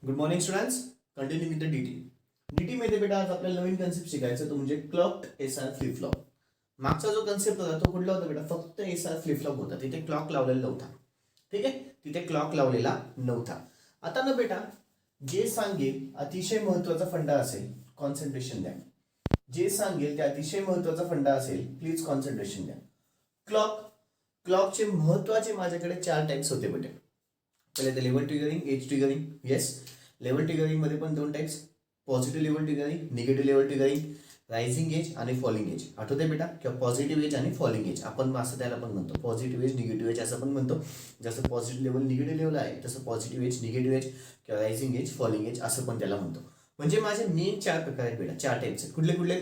Good morning students. Continue with the DT. DT मध्ये बेटा आज आपल्याला नवीन कन्सेप्ट शिकायचा तो म्हणजे क्लॉक्ड एसआर फ्लिप फ्लॉप. मागचा जो कन्सेप्ट होता तो कुठला होता बेटा? फक्त एसआर फ्लिप फ्लॉप होता, तिथे क्लॉक लावलेला नव्हता. ठीक आहे, तिथे क्लॉक लावलेला नव्हता. आता ना बेटा जे सांगेल अतिशय महत्वाचा फंडा असेल, कॉन्सन्ट्रेशन द्या. जे सांगेल ते अतिशय महत्वाचा फंडा असेल, प्लीज कॉन्सन्ट्रेशन द्या. क्लॉकचे महत्वाचे माझ्याकडे 4 टाइप्स होते बेटे. पहिले ते level triggering, edge triggering. Yes, level triggering मध्ये पण 2 types, positive level triggering, negative level triggering, rising edge आणि फॉलिंग एज. आठवते बेटा? किंवा पॉझिटिव्ह एज आणि फॉलिंग एज आपण असं त्याला पण म्हणतो. पॉझिटिव्ह एज, निगेटिव्ह एज असं पण म्हणतो. जसं पॉझिटिव्ह लेवल निगेटिव्ह लेवल आहे तसं पॉझिटिव्ह एज, निगेटिव्ह एज किंवा रायझिंग एज, फॉलिंग एज असं पण त्याला म्हणतो. म्हणजे माझे मेन 4 प्रकार आहेत बेटा, 4 टाइप्स आहेत. कुठले कुठले?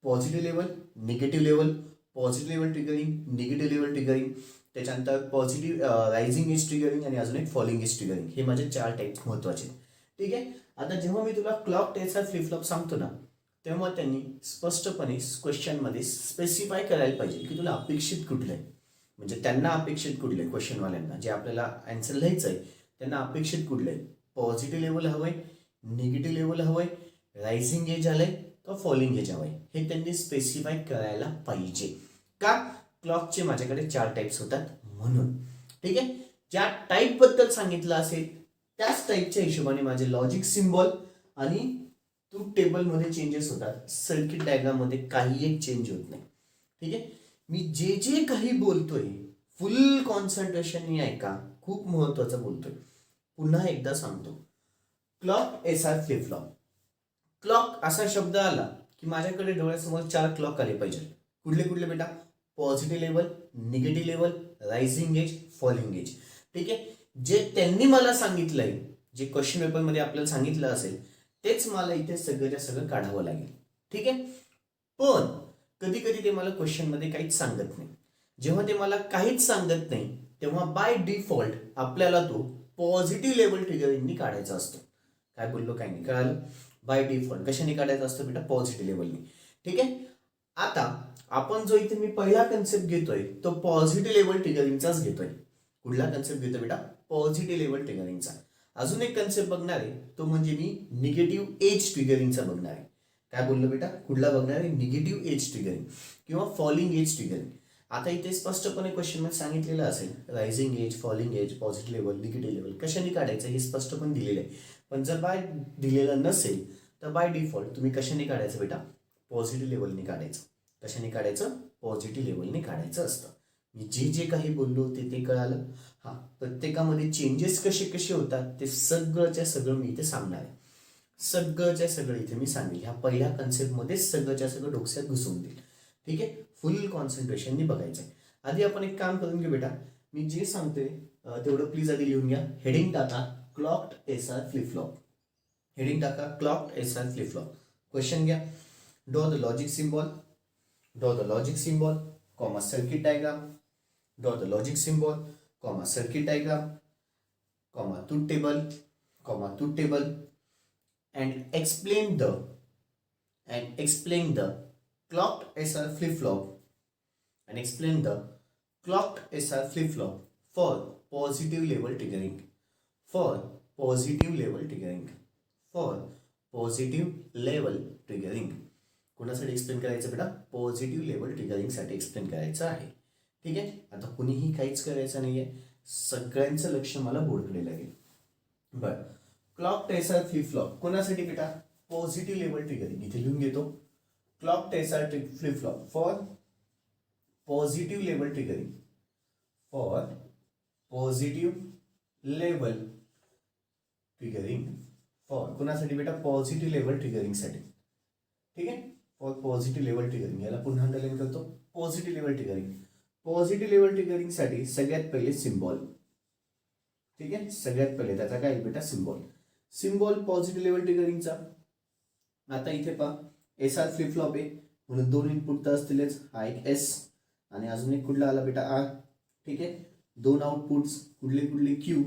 Positive level, negative level, positive level triggering, negative level triggering, त्याच्यानंतर पॉझिटिव्ह रायझिंग एज ट्रिगरिंग आणि अजून एक फॉलिंग एज ट्रिगरिंग. हे माझे 4 टाइप्स महत्वाचे. ठीक आहे. आता जेव्हा मी तुला क्लॉक टेस्टचा फ्लिप फ्लॉप सांगतो ना, तेव्हा त्यांनी स्पष्टपणे क्वेश्चनमध्ये स्पेसिफाय करायला पाहिजे की तुला अपेक्षित कुठलं आहे. म्हणजे त्यांना अपेक्षित कुठलं आहे, क्वेश्चनवाल्यांना जे आपल्याला आन्सर लिहायचं आहे त्यांना अपेक्षित कुठलं आहे? पॉझिटिव्ह लेवल हवंय, निगेटिव्ह लेवल हवंय, रायझिंग एज आलंय का फॉलिंग एज हवंय, हे त्यांनी स्पेसिफाय करायला पाहिजे. का? क्लॉकचे माझ्याकडे 4 टाइप्स होतात म्हणून. ठीक आहे. ज्या टाईप बद्दल सांगितलं असेल त्याच टाईपच्या हिशोबाने माझे लॉजिक सिम्बॉल आणि ट्रूथ टेबल मध्ये चेंजेस होतात. सर्किट डायग्राम मध्ये काही एक चेंज होत नाही. ठीक आहे. मी जे जे काही बोलतोय फुल कॉन्सन्ट्रेशन ऐका, खूप महत्वाचं बोलतोय. पुन्हा एकदा सांगतो, clock SR flip flop. Clock असा शब्द आला की माझ्याकडे डोळ्यासमोर 4 क्लॉक आले पाहिजे. कुठले कुठले बेटा? Positive level, negative level, rising edge, falling edge. ठीक आहे. जे त्यांनी मला सांगितलंय, जे क्वेश्चन पेपर मध्ये आपल्याला सांगितलं असेल तेच मला इथे सगळ्याच्या सगळं काढावं लागेल. ठीक आहे. पण कधी कधी ते मला क्वेश्चन मध्ये काहीच सांगत नाही. जेव्हा ते मला काहीच सांगत नाही तेव्हा बाय डिफॉल्ट आपल्याला तो पॉझिटिव्ह लेवल ट्रिगरिंगनी काढायचा असतो. काय बोललो काय नाही कळालं? बाय डिफॉल्ट कशाने काढायचा असतो बेटा? पॉझिटिव्ह लेवलनी. ठीक आहे. आता आपण जो इथे मी पहिला कन्सेप्ट घेतोय तो पॉझिटिव्ह लेवल ट्रिगरिंगचाच घेतोय. कुठला कन्सेप्ट घेतो बेटा? पॉझिटिव्ह लेवल ट्रिगरिंगचा. अजून एक कन्सेप्ट बघणार आहे तो म्हणजे मी निगेटिव्ह एज ट्रिगरिंगचा बघणार आहे. काय बोललो बेटा? कुठला बघणार आहे? निगेटिव्ह एज ट्रिगरिंग किंवा फॉलिंग एज ट्रिगरिंग. आता इथे स्पष्टपणे क्वेश्चन मध्ये सांगितलेलं असेल rising edge, falling edge, positive level, negative level कशाने काढायचं हे स्पष्टपणे दिलेलं आहे. पण जर बाय दिलेलं नसेल तर बाय डिफॉल्ट तुम्ही कशाने काढायचं बेटा? पॉझिटिव्ह लेवलने काढायचं. कशाने काढायचं? पॉझिटिव्ह लेवलने काढायचं असतं. मी जे जे काही बोललो ते कळालं? हा, प्रत्येकामध्ये चेंजेस कसे कसे होतात ते सगळंच्या सगळं मी इथे सांगणार आहे. सगळंच्या सगळं इथे मी सांगेल. ह्या पहिल्या कन्सेप्टमध्ये सगळंच्या सगळं डोक्यात घुसवून देईल. ठीक आहे. फुल कॉन्सन्ट्रेशननी बघायचं आहे. आधी आपण एक काम करून घेऊ बेटा, मी जे सांगतोय तेवढं प्लीज आधी लिहून घ्या. हेडिंग टाका clocked SR flip flop. Heading टाका clocked SR flip flop. Question घ्या. Draw the logic symbol. Draw the logic symbol, comma circuit diagram. Draw the logic symbol, comma circuit diagram, comma truth table, comma truth table, and explain the clocked SR flip flop and explain the clocked SR flip flop for positive level triggering. For positive level triggering. For positive level triggering. कोणासाठी explain करायचं बेटा? Positive level ट्रिगरिंगसाठी explain करायचं आहे. ठीक आहे. आता कुणीही काहीच करायचं नाहीये, सगळ्यांचं लक्ष मला बोर्डकडे लागेल. बरं, क्लॉक एसआर फ्लिप फ्लॉप कोणासाठी बेटा? Positive level triggering. इथे लिहून घेतो clock SR flip flop for positive level triggering. For positive level triggering. For कोणासाठी बेटा? पॉझिटिव्ह लेवल ट्रिगरिंगसाठी. ठीक आहे. For positive level triggering. याला पुन्हा अंडरलाईन करतो. Positive level triggering. Positive level ट्रिगरिंगसाठी सगळ्यात पहिले सिम्बॉल. ठीक आहे. सगळ्यात पहिले त्याचा काय बेटा? सिम्बॉल. सिम्बॉल पॉझिटिव्ह लेवल ट्रिगरिंगचा. आता इथे पहा एसआर फ्लिप फ्लॉप आहे म्हणून 2 इनपुट तर असतीलच. हा एक एस आणि अजून एक कुठला आला बेटा? आर. ठीक आहे. 2 आउटपुट्स कुठले कुठले? क्यू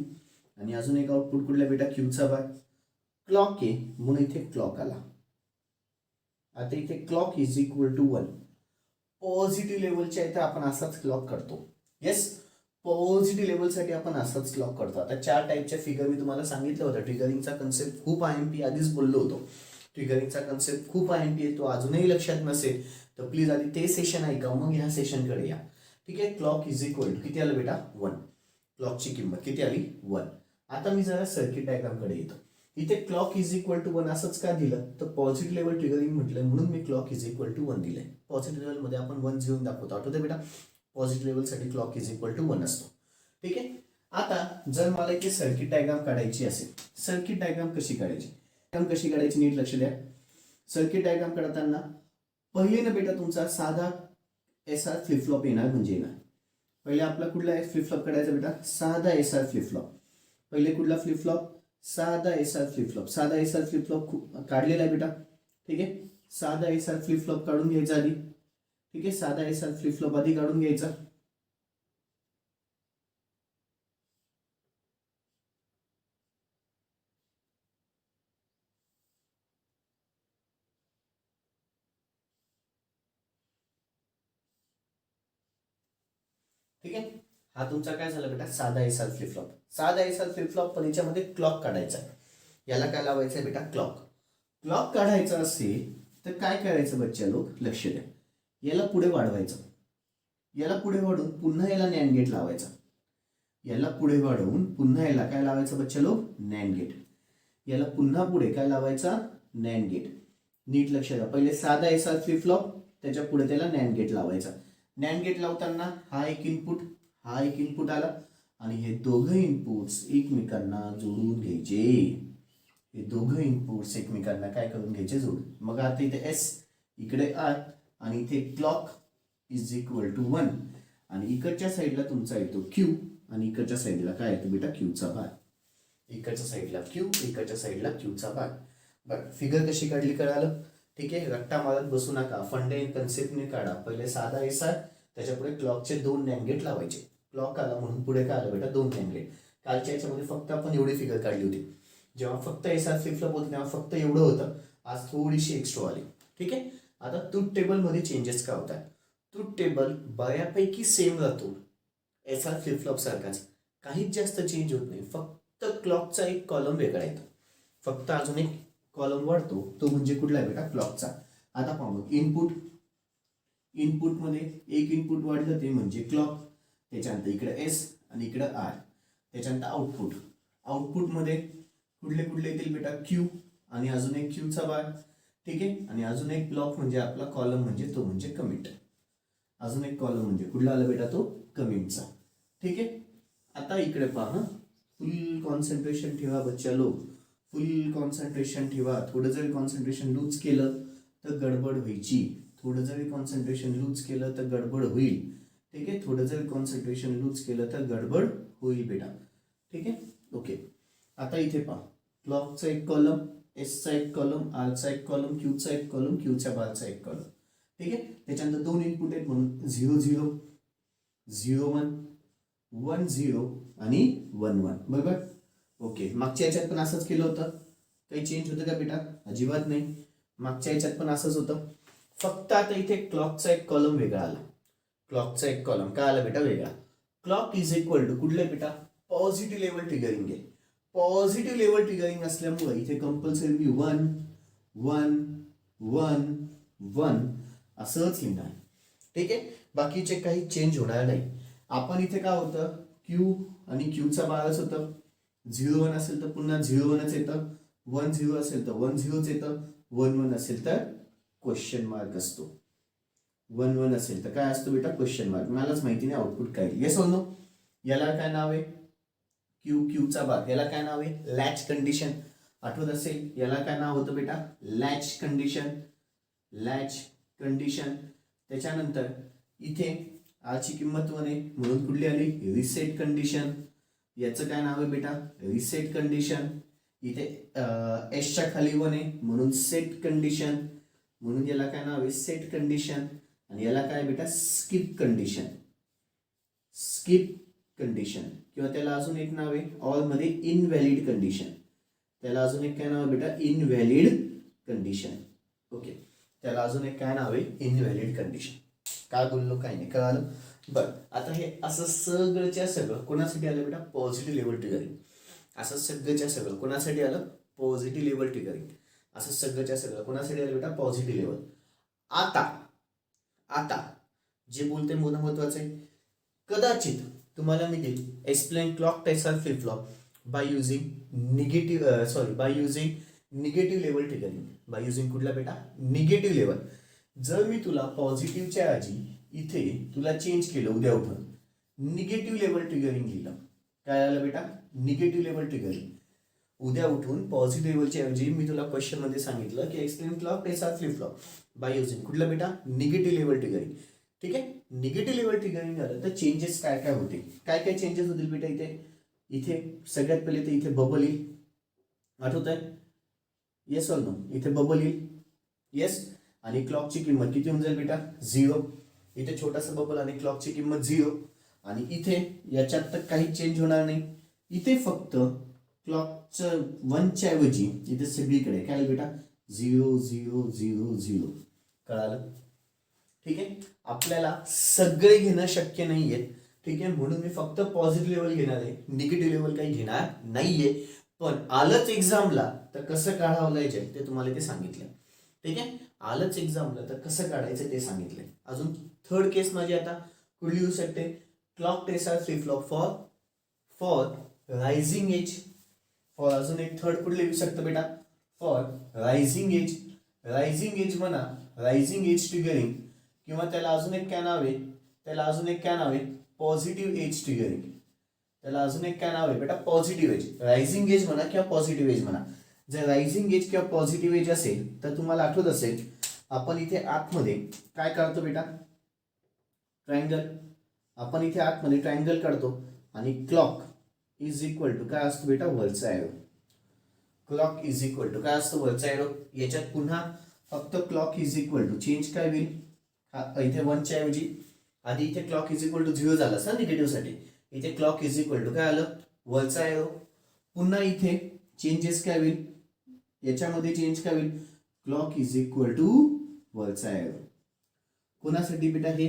आणि अजून एक आउटपुट कुठला बेटा? क्यूचा बाय. क्लॉक आहे म्हणून इथे क्लॉक आला. आता इथे clock is equal to 1. Positive लेवलच्या इथे आपण असाच क्लॉक करतो. येस, पॉझिटिव्ह लेवलसाठी आपण असाच क्लॉक करतो. आता 4 टाईपच्या फिगर मी तुम्हाला सांगितलं होतं. ट्रिगरिंगचा कन्सेप्ट खूप IMP आधीच बोललो होतो. ट्रिगरिंगचा कन्सेप्ट खूप IMP आहे. तो अजूनही लक्षात नसेल तर प्लीज आधी ते सेशन ऐका, मग ह्या सेशनकडे या. ठीक आहे. क्लॉक इज इक्वल टू किती आलं बेटा 1. क्लॉकची किंमत किती आली 1. आता मी जरा सर्किट डायग्रामकडे येतो. इथे क्लॉक इज इक्वल टू 1 असंच का दिलं तर पॉझिटिव्ह लेवल ट्रिगरिंग म्हटलं म्हणून मी क्लॉक इज इक्वल टू 1 दिलंय. पॉझिटिव्ह लेवलमध्ये आपण 1 घेऊन दाखवतो. आठवते बेटा पॉझिटिव्ह लेवलसाठी क्लॉक इज इक्वल टू 1 असतो. ठीक आहे. आता जर मला इथे सर्किट डायग्राम काढायची असेल, सर्किट डायग्राम कशी काढायची नीट लक्ष द्या. सर्किट डायग्राम काढताना पहिले ना बेटा तुमचा साधा SR फ्लिप फ्लॉप येणार म्हणजे येणार. पहिले आपला कुठला फ्लिप फ्लॉप काढायचा बेटा साधा SR फ्लिप फ्लॉप. पहिले कुठला फ्लिप फ्लॉप साधा SR फ्लिप फ्लॉप. साधा SR फ्लिप फ्लॉप काढलेला आहे बेटा. ठीक आहे. साधा SR फ्लिप फ्लॉप काढून घ्यायचा आधी. ठीक आहे. साधा SR फ्लिप फ्लॉप आधी काढून घ्यायचा. ठीक आहे. हा तुमचा काय झाला बेटा साधा SR फ्लिप फ्लॉप. साधा SR फ्लिप फ्लॉप पण याच्यामध्ये क्लॉक काढायचा आहे. याला काय लावायचं आहे बेटा क्लॉक. क्लॉक काढायचा असेल तर काय करायचं बच्चा लोक लक्ष द्या. याला पुढे वाढवायचं. याला पुढे वाढवून पुन्हा याला नॅन्ड गेट लावायचा. याला पुढे वाढवून पुन्हा याला काय लावायचं बच्चा लोक नॅन्ड गेट. याला पुन्हा पुढे काय लावायचा नॅन्ड गेट. नीट लक्ष द्या. पहिले साधा SR फ्लिप फ्लॉप त्याच्या पुढे त्याला नॅन्ड गेट लावायचा. नॅन्ड गेट लावताना हा एक इनपुट आला आणि हे दोघं इनपुट्स एकमेकांना जोडून घ्यायचे. हे दोघं इनपुट्स एकमेकांना काय करून घ्यायचे जोडून. मग आता इथे S इकडे R आणि इथे क्लॉक इज इक्वल टू 1 आणि इकडच्या साईडला तुमचा येतो Q आणि इकडच्या साईडला काय येतो बेटा Qचा भाग. इकडच्या साईडला Q इकडच्या साईडला Qचा भाग. बरं फिगर कशी काढली कळालं. ठीक आहे. रट्टा मारत बसू नका. फंडे कन्सेप्टने काढा. पहिले साधा SR त्याच्या पुढे क्लॉकचे 2 नॅन्ड गेट लावायचे. क्लॉक आला म्हणून पुढे काय आलं बेटा 2 नॅन्ड गेट. कालच्या याच्यामध्ये फक्त आपण एवढी फिगर काढली होती. जेव्हा फक्त SR फ्लिप फ्लॉप होती तेव्हा फक्त एवढं होतं. आज थोडीशी एक्स्ट्रा आली. ठीक आहे. आता ट्रूथ टेबल मध्ये चेंजेस काय होतात. ट्रूथ टेबल बऱ्यापैकी सेम राहतो SR फ्लिप फ्लॉप सारखाच. काहीच जास्त चेंज होत नाही. फक्त क्लॉकचा एक कॉलम वेगळा येतो. फक्त अजून एक कॉलम वाढतो तो म्हणजे कुठला आहे बेटा क्लॉकचा. आता पाहू इनपुटमध्ये एक इनपुट वाढलं ते म्हणजे क्लॉक. त्याच्यानंतर इकडे S आणि इकडे R. त्याच्यानंतर आउटपुटमध्ये कुठले येतील बेटा Q आणि अजून एक Qचा भाग. ठीक आहे. आणि अजून एक ब्लॉक म्हणजे आपला कॉलम म्हणजे तो म्हणजे कमिट. अजून एक कॉलम म्हणजे कुठला आला बेटा तो कमिटचा. ठीक आहे. आता इकडे पहा फुल कॉन्सन्ट्रेशन ठेवा बच्चा लोक. फुल कॉन्सन्ट्रेशन ठेवा. थोडं जरी कॉन्सन्ट्रेशन लूज केलं तर गडबड व्हायची. थोडं जरी कॉन्सन्ट्रेशन लूज केलं तर गडबड होईल. ठीक आहे. थोडं जरी कॉन्सन्ट्रेशन लूज केलं तर गडबड होईल बेटा. ठीक आहे. ओके. आता इथे पहा क्लॉकचा एक कॉलम, एसचा एक कॉलम, आरचा एक कॉलम, क्यूचा एक कॉलम, क्यूच्या बारचा एक कॉलम. ठीक आहे. त्याच्यानंतर 2 इनपुट आहेत म्हणून 0 0 0 1 1 0 आणि 1 1. बरोबर. ओके. मागच्या याच्यात पण असंच केलं होतं. काही चेंज होतं का बेटा अजिबात नाही. मागच्या याच्यात पण असंच होतं. फक्त आता इथे क्लॉकचा एक कॉलम वेगळा आला. क्लॉकचा एक कॉलम काय आला बेटा वेगळा. क्लॉक इज इक्वल टू कुठले बेटा पॉझिटिव्ह लेवल ट्रिगरिंग आहे. पॉझिटिव्ह लेवल ट्रिगरिंग असल्यामुळे इथे कंपल्सरी 1 1 1 1 असंच लिहिणार. ठीक आहे. बाकीचे काही चेंज होणार नाही. आपण इथे काय होतं Q आणि Qचा बारच होतं. 0 1 असेल तर पुन्हा 0 1च येतं. 1 0 असेल तर 1 0च येतं. 1 1 असेल तर क्वेश्चन मार्क असतो. 1 1 असेल तर काय असतो बेटा क्वेश्चन मार्क. मलाच माहिती नाही आउटपुट काय. येस और नो. याला काय नाव आहे Qचा भाग. याला काय नाव आहे लॅच कंडिशन. आठवत असेल याला काय नाव होतं बेटा लॅच कंडिशन. त्याच्यानंतर इथे आरची किंमत 1 आहे म्हणून कुठली आली रिसेट कंडिशन. याचं काय नाव आहे बेटा रिसेट कंडिशन. इथे एसच्या खाली 1 आहे म्हणून सेट कंडिशन. म्हणून याला काय नाव आहे सेट कंडिशन. आणि याला काय बेटा स्किप कंडिशन. किंवा त्याला अजून एक नाव आहे ऑल मध्ये इनव्हॅलिड कंडिशन. त्याला अजून एक काय नाव आहे बेटा इनव्हॅलिड कंडिशन. ओके. त्याला अजून एक काय नाव आहे इनव्हॅलिड कंडिशन. काय बोललो काही नाही कळालं. बरं, आता हे असं सगळंच्या सगळं कोणासाठी आलं बेटा? Positive level triggering. असं सगळंच्या सगळं कोणासाठी आलं? Positive level triggering. असं सगळंच्या सगळं कोणासाठी आलं बेटा? Positive level. आता आता जे बोलते महत्वाचं आहे, कदाचित तुम्हाला मी देईल explain clock tasar flip flop by using negative level triggering. By using कुठला बेटा? Negative level. जर मी तुला पॉझिटिव्हच्या ऐवजी इथे तुला चेंज केलं उद्या उठून निगेटिव्ह लेवल ट्रिगरिंग लिहिलं, काय आलं बेटा? Negative level triggering. उद्या उठून पॉझिटिव्ह लेवलच्या ऐवजी मी तुला क्वेश्चन मध्ये सांगितलं की explain clock tasar flip flop by using कुठला बेटा? Negative level triggering. ठीक आहे, निगेटिव्ह लेवल ट्रिगरिंग झालं तर चेंजेस काय काय होते? काय काय चेंजेस होतील बेटा? इथे इथे सगळ्यात पहिले तर इथे बबल येईल, आठवत आहे? Yes or no? इथे बबल येईल, येस. आणि क्लॉकची किंमत किती होऊन जाईल बेटा? 0. इथे छोटासा बबल आणि क्लॉकची किंमत 0. आणि इथे याच्यात तर काही चेंज होणार नाही. इथे फक्त क्लॉकचं 1च्या ऐवजी इथे सगळीकडे काय बेटा? 0 0 0 0. कळालं? ठीक आहे, आपल्याला सगळे घेणं शक्य नाहीये. ठीक आहे, म्हणून मी फक्त पॉझिटिव्ह लेवल घेणार आहे, निगेटिव्ह लेवल काही घेणार नाहीये. पण आलंच एक्झामला तर कसं काढावं लागेल ते तुम्हाला ते सांगितलं. ठीक आहे, आलंच एक्झामला तर कसं काढायचं ते सांगितलंय. अजून थर्ड केस माझी आता कुठली येऊ शकते? Clock tasar flip flop for rising edge. For अजून एक थर्ड कुठले येऊ शकतं बेटा? For rising edge. Rising edge म्हणा, रायझिंग एज ट्रिगरिंग, किंवा त्याला अजून एक काय नाव आहे? Positive edge triggering. त्याला अजून एक काय नाव आहे बेटा? Positive edge. रायझिंग एज म्हणा किंवा पॉझिटिव्ह एज म्हणा. जर रायझिंग एज किंवा पॉझिटिव्ह एज असेल तर तुम्हाला आठवत असेल आपण इथे आतमध्ये काय काढतो बेटा? ट्रायंगल. आपण इथे आतमध्ये ट्रायंगल काढतो आणि क्लॉक इज इक्वल टू काय असतो बेटा? वरचा arrow. Clock is equal to काय असतो? वरचा एरो. याच्यात पुन्हा फक्त clock is equal to change काय होईल? इथे 1च्या ऐवजी आधी इथे क्लॉक इज इक्वल टू 0 झाला असता निगेटिव्ह साठी. इथे क्लॉक इज इक्वल टू काय आलं? वरचा एरो. पुन्हा इथे चेंजेस काय होईल? याच्यामध्ये चेंज काय होईल? क्लॉक इज इक्वल टू वरचा एरो. कोणासाठी बेटा हे?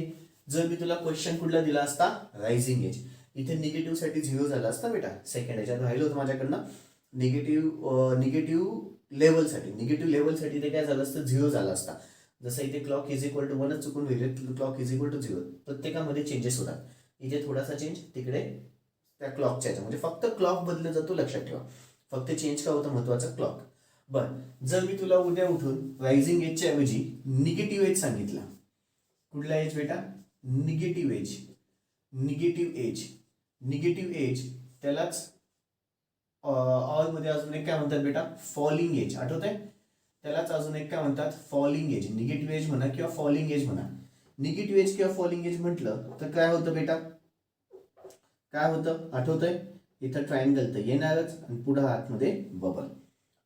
जर मी तुला क्वेश्चन कुठला दिला असता? Rising edge. इथे निगेटिव्ह साठी 0 झाला असता बेटा. सेकंड याच्यात राहिलं होतं माझ्याकडनं निगेटिव्ह लेवलसाठी ते काय झालं असतं? 0 झालं असता. जसं इथे क्लॉक इज इक्वल टू 1 चुकून होईल, क्लॉक इज इक्वल टू 0. प्रत्येकामध्ये चेंजेस होतात. इथे थोडासा चेंज, तिकडे त्या क्लॉकच्या म्हणजे फक्त क्लॉक बदलला जातो, लक्षात ठेवा. फक्त चेंज काय होतं महत्वाचं? क्लॉक. बरं, जर मी तुला उद्या उठून रायझिंग एजच्या ऐवजी निगेटिव्ह एज सांगितला, कुठला एज बेटा? Negative edge. त्यालाच ऑल मध्ये अजून एक काय म्हणतात बेटा? Falling edge. आठवत आहे? त्यालाच अजून एक काय म्हणतात? Falling edge. निगेटिव्ह एज म्हणा किंवा फॉलिंग एज म्हणा. निगेटिव्ह एज किंवा फॉलिंग एज म्हटलं तर काय होतं बेटा? काय होतं? आठवतंय? इथं ट्रायंगल तर येणारच आणि पुढे आतमध्ये बबल.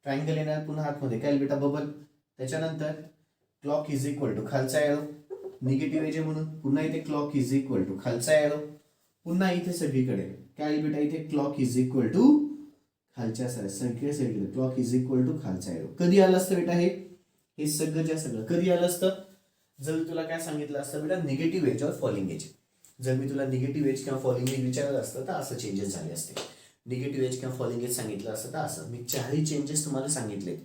ट्रायंगल येणार, पुन्हा आतमध्ये काय बेटा? बबल. त्याच्यानंतर क्लॉक इज इक्वल टू खालचा एरो. निगेटिव्ह एज म्हणून पुन्हा इथे क्लॉक इज इक्वल टू खालचा एरो. पुन्हा इथे सगळीकडे काय बेटा? इथे क्लॉक इज इक्वल टू खालच्या सगळीकडे क्लॉक इज इक्वल टू खालचा एरो. कधी आलं असतं बेटा हे सगळं कधी आलं असतं? जर तुला काय सांगितलं असतं बेटा? निगेटिव्ह एज और फॉलिंग एज. जर मी तुला निगेटिव्ह एज किंवा फॉलिंग एज विचारलं असतं तर असं चेंजेस झाले असते. निगेटिव्ह एज किंवा फॉलिंग एज सांगितलं असतं तर असं. मी चारही चेंजेस तुम्हाला सांगितले.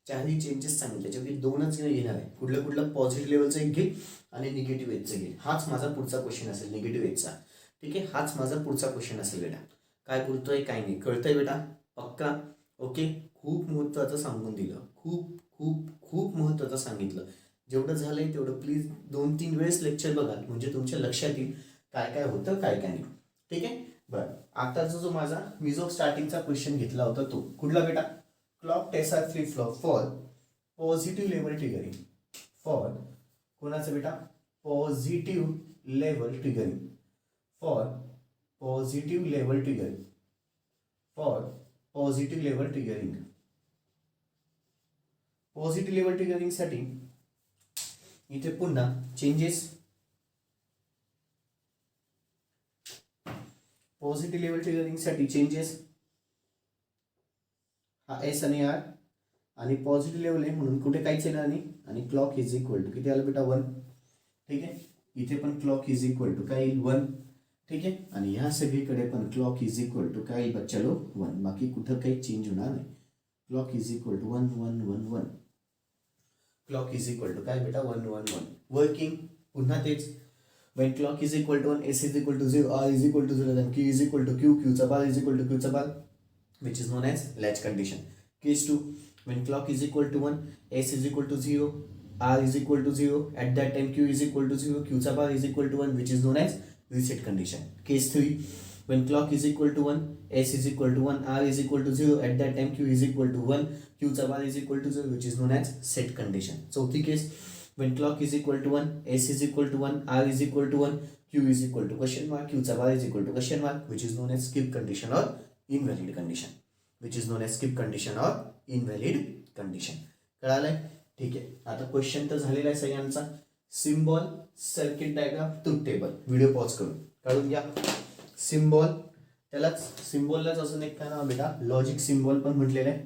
त्याच्यापैकी 2च घेणार आहे. कुठलं? पॉझिटिव्ह लेवलचं एक घे आणि निगेटिव्ह एजचं घे. हाच माझा पुढचा क्वेश्चन असेल निगेटिव्ह एजचा. ठीक आहे, हाच माझा पुढचा क्वेश्चन असेल बेटा. काय बोलतोय काय नाही, कळतंय बेटा? पक्का? ओके. खूप महत्वाचं सांगून दिलं, खूप खूप खूप महत्वाचं सांगितलं. जेवढं झालंय तेवढं प्लीज 2-3 वेळेस लेक्चर बघा, म्हणजे तुमच्या लक्षात येईल काय काय होतं काय काय नाही. ठीक आहे, बरं. आताचा जो माझा मी जो स्टार्टिंगचा क्वेश्चन घेतला होता तो कुठला बेटा? Clock tasar flip flop for positive level triggering. For कोणाचं बेटा? Positive level triggering. For positive level triggering. For positive level triggering. Positive level triggering साठी इथे पुन्हा चेंजेस. पॉझिटिव्ह लेवल ट्रिगरिंग साठी चेंजेस हा एस आणि आर, आणि पॉझिटिव्ह लेवल आहे म्हणून कुठे काहीच येणार नाही. आणि क्लॉक इज इक्वल टू किती आलं बेटा? 1. ठीक आहे, इथे पण क्लॉक इज इक्वल टू काय येईल 1. ठीक आहे, आणि ह्या सगळीकडे पण क्लॉक इज इक्वल टू काय येईल बच्चा लो 1. बाकी कुठं काही चेंज होणार नाही. Clock is equal to 1 1 1 1. Clock is equal to काय बेटा 1 1 1. वर्किंग पुन्हा तेच. when clock is equal to 1, s is equal to 0, r is equal to 0, then q is equal to q, q sub r is equal to q sub r, which is known as latch condition. Case 2, when clock is equal to 1, s is equal to 0, r is equal to 0, at that time q is equal to 0, q sub r is equal to 1, which is known as reset condition. Case 3, when clock is equal to 1, s is equal to 1, r is equal to 0, at that time q is equal to 1, q sub r is equal to 0, which is known as set condition. So the case, when clock is equal to 1, s is equal to 1, r is equal to 1, q is equal to question mark, q sub r is equal to question mark, which is known as skip condition or invalid condition. Which is known as skip condition or invalid condition. कळालंय? ठीक आहे. आता question तर झालेला आहे सगळ्यांचा. Symbol, circuit diagram, truth table. Video pause करून काढून घ्या. सिम्बॉल, त्यालाच सिम्बॉललाच अजून एक काय नाव बेटा लॉजिक सिम्बॉल पण म्हटलेलं आहे.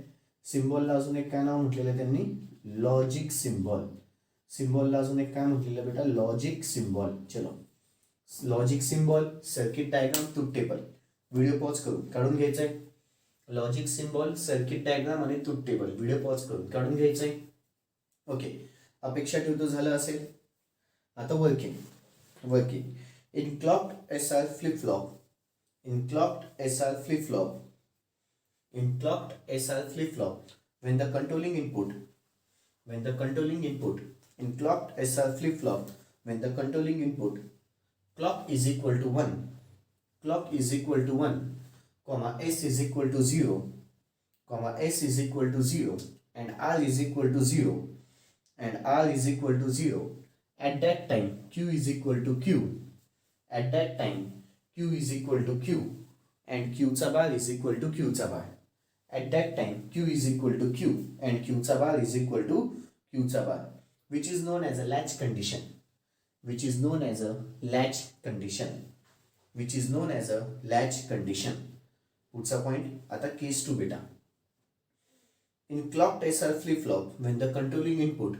सिम्बॉलला अजून एक काय नाव म्हटलेलं आहे त्यांनी लॉजिक सिम्बॉल. सिम्बॉलला अजून एक काय म्हटलेलं बेटा लॉजिक सिम्बॉल. चलो, logic symbol, circuit diagram, truth table. Video pause करून काढून घ्यायचंय. लॉजिक सिम्बॉल, सर्किट डायग्राम आणि ट्रूथ टेबल. व्हिडिओ पॉज करून काढून घ्यायचंय. ओके, अपेक्षा ठेवतो झालं असेल. आता working. Working in clogged SR flip flop. In clogged SR flip flop. In clogged SR flip flop, when the controlling input in clocked SR flip flop, when the controlling input clock is equal to 1, comma s is equal to 0, and r is equal to 0, at that time q is equal to q, and q sub r is equal to q sub r. At that time q is equal to q and q sub r is equal to q sub r, which is known as a latch condition. पुढचा point. आता केस 2 बेटा. in clocked SR flip flop, when the controlling input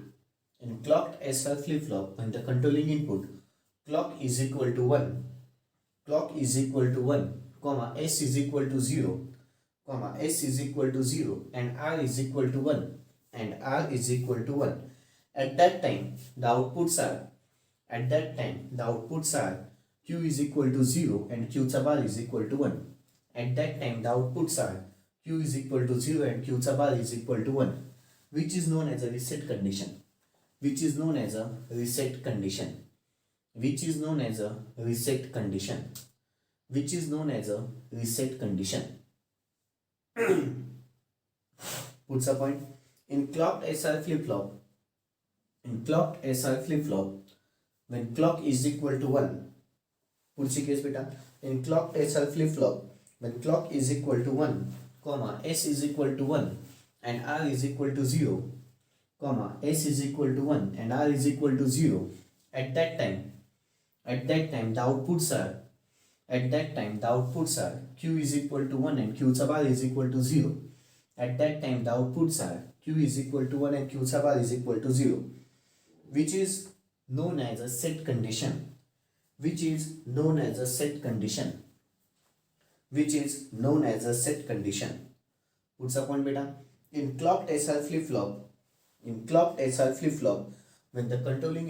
clock is equal to 1, comma s is equal to 0, and r is equal to 1, at that time the outputs are q is equal to 0 and q sub r is equal to 1. At that time the outputs are q is equal to 0 and q sub r is equal to 1, which is known as a reset condition. पुढचा point. in clocked SR flip flop, when clock is equal to 1, पुढची केस बेटा. in clocked SR flip flop, when clock is equal to 1, comma s is equal to 1 and r is equal to 0, and r is equal to 0, at that time the outputs are q is equal to 1 and q sub r is equal to 0. At that time the outputs are q is equal to 1 and q sub r is equal to 0, which is known as a set condition. पुढचा point बेटा. in clocked SR flip flop, when the controlling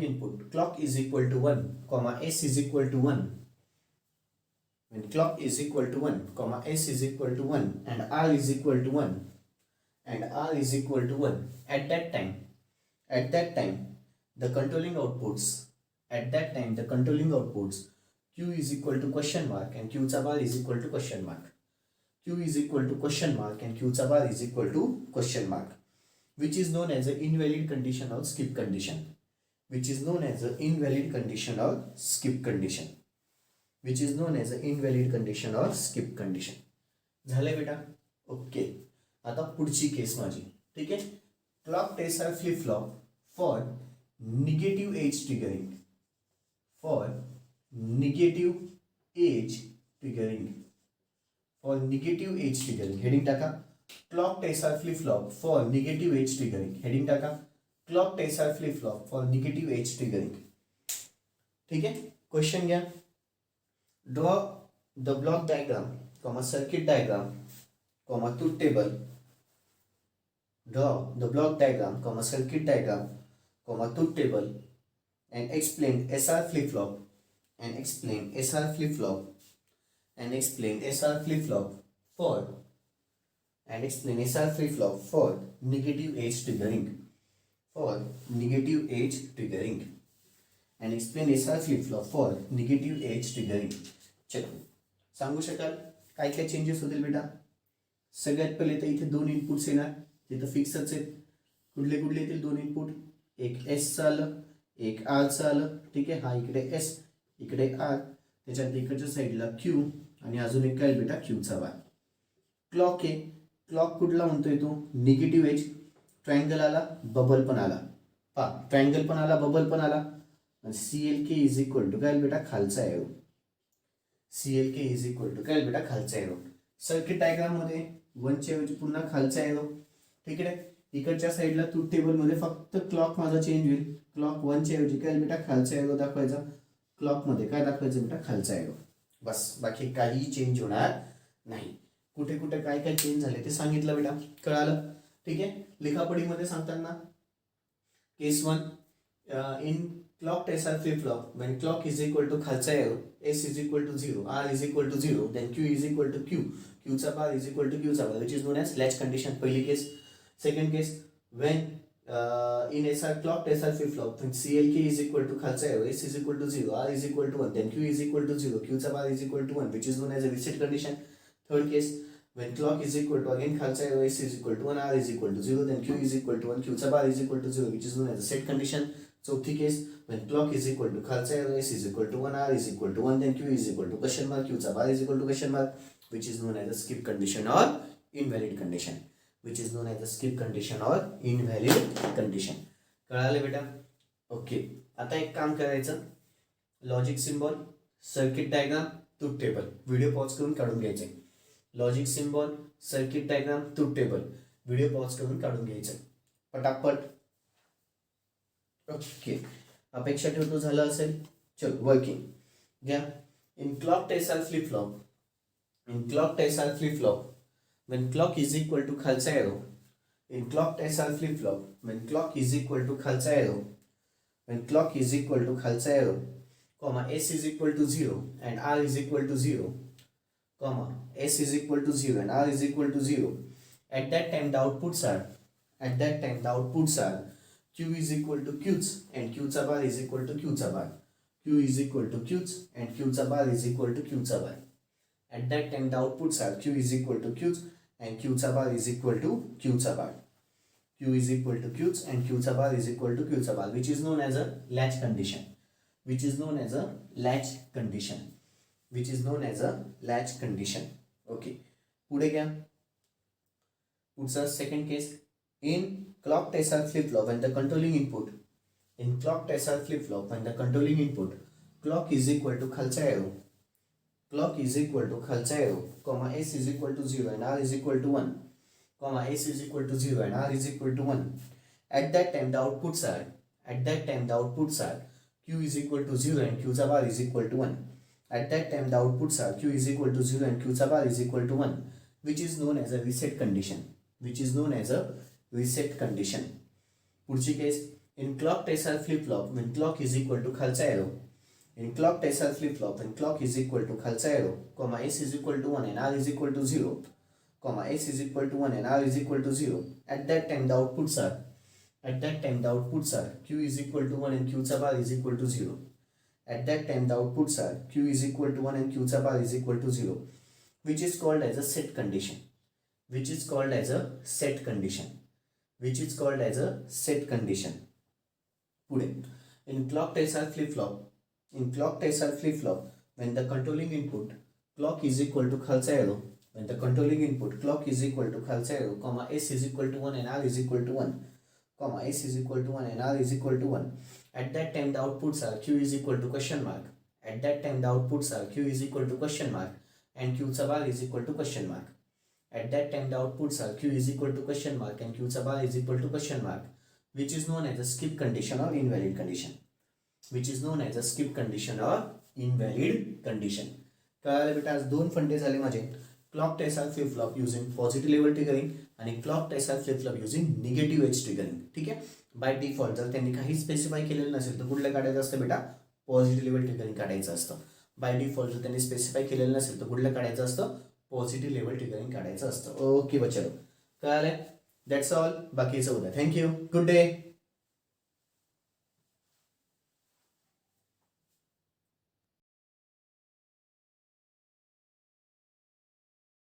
input clock is equal to 1, comma s is equal to 1, when clock is equal to 1, comma s is equal to 1 and r is equal to 1, at that time the controlling outputs q is equal to question mark and q sub r is equal to question mark, which is known as an invalid condition or skip condition. झाले बेटा. Okay, आता पुढची केस माझी. ठीक आहे. Clock SR flip flop for negative edge triggering. Heading टाका. clocked SR flip flop for negative edge triggering. Heading टाका clocked SR flip flop for negative edge triggering. ठीक है, क्वेश्चन घ्या. Draw the block diagram comma circuit diagram comma truth table. Draw the block diagram comma circuit diagram comma truth table and explain SR flip flop and explain SR flip flop and explain SR flip flop for and explain SR flip flop for negative edge triggering for negative edge triggering and explain SR flip flop for negative edge triggering. चलो सांगू शकाल काय काय changes होतील बेटा. सगळ्यात पहिले तर इथे दोन इनपुट्स येणार, तिथं फिक्सच आहेत. कुठले कुठले येतील दोन इनपुट, एक एस आलं एक आरचं आलं. ठीक आहे, हा इकडे एस इकडे आर, त्याच्यात इकडच्या साईडला क्यू आणि अजून एक काय बेटा क्यूचा बार. क्लॉक आहे, क्लॉक कुठला म्हणतोय तो निगेटिव्ह एज. ट्रायंगल आला बबल पण आला, पा ट्रायंगल पण आला बबल पण आला. आणि CLK इज इक्वल टू काय बेटा खालचा arrow. CLK is equal to काय बेटा खालचा एरो. सर्किट डायग्राम मध्ये वनच्या ऐवजी पुन्हा खालचा एरो. ठीक आहे, इकडच्या साईडला ट्रूथ टेबल मध्ये फक्त क्लॉक माझा चेंज होईल. क्लॉक वनच्या ऐवजी काय बेटा खालचा एरो दाखवायचा, क्लॉक मध्ये काय दाखवायचं बेटा खालचा एरो. बस, बाकी काही चेंज होणार नाही. कुठे कुठे काय काय चेंज झाले ते सांगितलं बेटा, कळालं. ठीक आहे, लिखापडीमध्ये सांगताना केस 1 in clocked SR flip flop when clock is equal to खालचा arrow, S is equal to 0, R is equal to 0, then Q is equal to Q, Q चा bar is equal to Q चा bar, which is known as latch condition. पहिली केस. Second case, when in SR clocked SR flip flop when CLK is equal to खालचा arrow, S is equal to 0, R is equal to 1, then Q is equal to 0, Q चा bar is equal to 1, which is known as a reset condition. Third case, when clock is equal to again खालचा arrow, S is equal to 1, R is equal to 0, then Q is equal to 1, Q चा bar is equal to 0, which is known as a set condition. चौथी केस, when clock is equal to खालचा arrow, S is equal to 1, R is equal to 1, then Q is equal to question mark, Q चा bar is equal to question mark, which is known as a skip condition or invalid condition, which is known as a skip condition or invalid condition. कळालं बेटा. Okay, आता एक काम करायचं, logic symbol, circuit diagram, truth table. Video pause करून काढून घ्यायचे. Logic symbol, circuit diagram, truth table. Video pause करून काढून घ्यायचं पटापट. ओके, अपेक्षा ठेवतो झालं असेल. चल वर्किंग घ्या. In clock SR flip flop, in clock SR flip flop when clock is equal to खालचा arrow, in clock SR flip flop when clock is equal to खालचा arrow, when clock is equal to खालचा arrow, comma S is equal to 0 and R is equal to 0, comma S is equal to 0 and R is equal to 0. At that time the outputs are Q is equal to Q's and Q चा bar is equal to Q चा bar. Q is equal to Q's and Q चा bar is equal to Q चा bar. At that time the outputs are Q is equal to Q's and Q चा bar is equal to Q चा bar. Q is equal to Q's and Q चा bar is equal to Q चा bar, which is known as a latch condition. Which is known as a latch condition. Which is known as a latch condition. Okay. पुढे घ्या. पुढचा second case. In clocked SR flip flop when the controlling input, in clocked SR flip flop when the controlling input clock is equal to खालचा arrow, clock is equal to खालचा arrow, comma S is equal to 0 and R is equal to 1, comma S is equal to 0 and R is equal to 1. At that time the outputs are Q is equal to 0 and Q चा bar is equal to 1. At that time the outputs are Q is equal to 0 and Q चा bar is equal to 1, which is known as a reset condition. Which is known as a reset condition. पुढची केस. In clocked SR flip flop when clock is equal to खालचा arrow, in clocked SR flip flop when clock is equal to खालचा arrow, comma S is equal to 1 and R is equal to 0, comma S is equal to 1 and R is equal to 0. At that time the outputs are Q is equal to 1 and Q चा bar is equal to 0. At that time the outputs are Q is equal to 1 and Q चा bar is equal to 0, which is called as a set condition. Which is called as a set condition. Which is called as a set condition. पुढे. In clocked SR flip flop when the controlling input clock is equal to खालचा arrow, when the controlling input clock is equal to खालचा arrow, comma S is equal to 1 and R is equal to 1, comma S is equal to 1 and R is equal to 1. At that time the outputs are Q is equal to question mark. At that time the outputs are Q is equal to question mark and Q चा bar is equal to question mark. At that time, the outputs are Q is equal to question mark and Q चा bar is equal to question mark, which is known as a skip condition or invalid condition. Which is known as a skip condition or invalid condition. कळालं बेटा, आज दोन फंडे झाले माझे. Clock SR flip flop using positive level triggering आणि clock SR flip flop using negative edge triggering. ठीक आहे. बाय डिफॉल्ट जर त्यांनी काही स्पेसिफाय केलेलं नसेल तर कुठलं काढायचं असतं बेटा, पॉझिटिव्ह लेवल ट्रिगरिंग काढायचं असतं. बाय डिफॉल्ट जर त्यांनी स्पेसिफाय केलेलं नसेल तर कुठलं काढायचं असतं, पॉझिटिव्ह लेवल ट्रिगरिंग काढायचं असतं. ओके बच्चो, कळालंय. That's all. बाकीचं उद्या. थँक्यू. Good day.